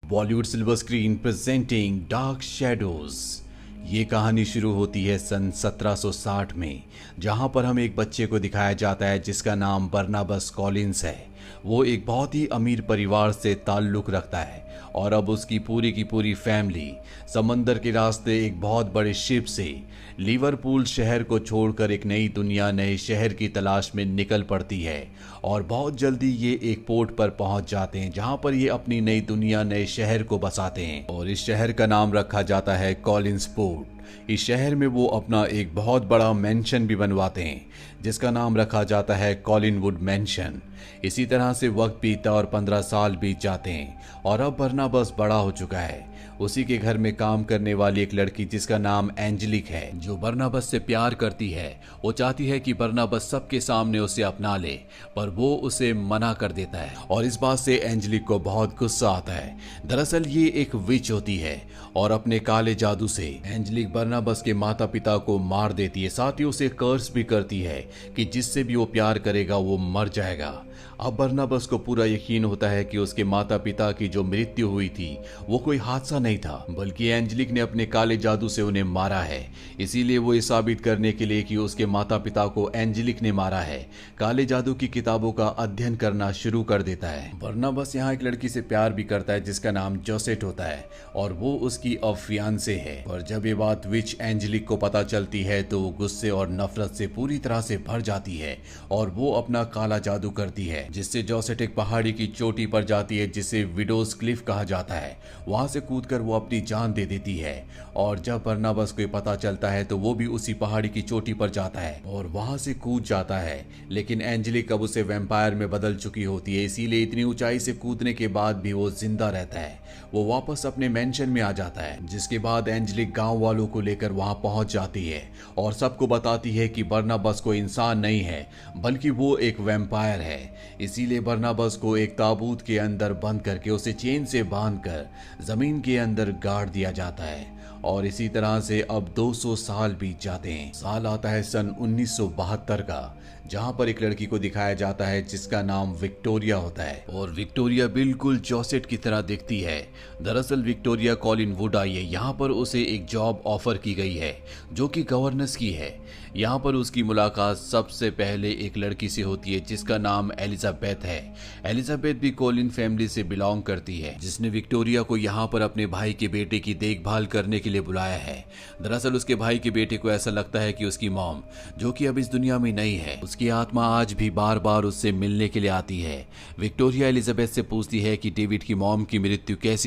Bollywood silver screen presenting dark shadows. ये कहानी शुरू होती है सन 1760 में, जहां पर हमें एक बच्चे को दिखाया जाता है जिसका नाम बर्नाबस कॉलिंस है। वो एक बहुत ही अमीर परिवार से ताल्लुक रखता है और अब उसकी पूरी की पूरी फैमिली समंदर के रास्ते एक बहुत बड़े शिप से लिवरपूल शहर को छोड़कर एक नई दुनिया, नए शहर की तलाश में निकल पड़ती है। और बहुत जल्दी ये एक पोर्ट पर पहुंच जाते हैं जहां पर ये अपनी नई दुनिया, नए शहर को बसाते हैं और इस शहर का नाम रखा जाता है कॉलिंस पोर्ट। इस शहर में वो अपना एक बहुत बड़ा मेंशन भी बनवाते हैं जिसका नाम रखा जाता है कॉलिनवुड मेंशन। इसी तरह से वक्त बीता और 15 साल बीत जाते हैं और अब बर्नाबस बड़ा हो चुका है। उसी के घर में काम करने वाली एक लड़की जिसका नाम एंजेलिक है, जो बर्नाबस से प्यार करती है। वो चाहती है कि बर्नाबस सबके सामने उसे अपना ले, पर वो उसे मना कर देता है और इस बात से एंजेलिक को बहुत गुस्सा आता है। दरअसल ये एक विच होती है और अपने काले जादू से एंजेलिक बर्नाबस के माता पिता को मार देती है। साथ ही उसे कर्स भी करती है कि जिससे भी वो प्यार करेगा वो मर जाएगा। अब बर्नाबस को पूरा यकीन होता है कि उसके माता पिता की जो मृत्यु हुई थी वो कोई हादसा नहीं था, बल्कि एंजेलिक ने अपने काले जादू से उन्हें मारा है। इसीलिए वो ये साबित करने के लिए कि उसके माता पिता को एंजेलिक ने मारा है, काले जादू की किताबों का अध्ययन करना शुरू कर देता है। बर्नाबस यहाँ एक लड़की से प्यार भी करता है जिसका नाम जोसेट होता है और वो उसकी अब फियांसे है। और जब ये बात विच एंजेलिक को पता चलती है तो वो गुस्से और नफरत से पूरी तरह से भर जाती है और वो अपना काला जादू करती है, जिससे जोसेट एक पहाड़ी की चोटी पर जाती है जिसे विडोज क्लिफ कहा जाता है। वहां से कूदकर वो अपनी जान दे देती है और जब बर्नाबस को पता चलता है तो वो भी उसी पहाड़ी की चोटी पर जाता है और वहां से कूद जाता है। लेकिन एंजेलिक अब उसे वैम्पायर में बदल चुकी होती है, इसीलिए इतनी ऊंचाई से कूदने के बाद भी वो जिंदा रहता है। वो वापस अपने मेंशन में आ जाता है, जिसके बाद एंजेलिक गांव वालों को लेकर वहां पहुंच जाती है और सबको बताती है कि बर्नाबस कोई इंसान नहीं है बल्कि वो एक वैम्पायर है। इसीलिए बर्नाबस को एक ताबूत के अंदर बंद करके उसे चेन से बांधकर जमीन के अंदर गाड़ दिया जाता है। और इसी तरह से अब 200 साल बीत जाते हैं। साल आता है सन 1972 का, जहां पर एक लड़की को दिखाया जाता है जिसका नाम विक्टोरिया होता है और विक्टोरिया बिल्कुल जोसेट की तरह दिखती है। दरअसल विक्टोरिया कॉलिनवुड आई है। यहाँ पर उसे एक जॉब ऑफर की गई है जो कि गवर्नेंस की है। यहाँ पर उसकी मुलाकात सबसे पहले एक लड़की से होती है जिसका नाम एलिजाबेथ है। एलिजाबेथ भी कॉलिन फैमिली से बिलोंग करती है, जिसने विक्टोरिया को यहाँ पर अपने भाई के बेटे की देखभाल करने के लिए बुलाया है। दरअसल उसके भाई के बेटे को ऐसा लगता है कि उसकी मॉम, जो कि अब इस दुनिया में नहीं है, उसकी आत्मा आज भी बार बार उससे मिलने के लिए आती है। विक्टोरिया एलिजाबेथ से पूछती है कि डेविड की मॉम की मृत्यु कैसी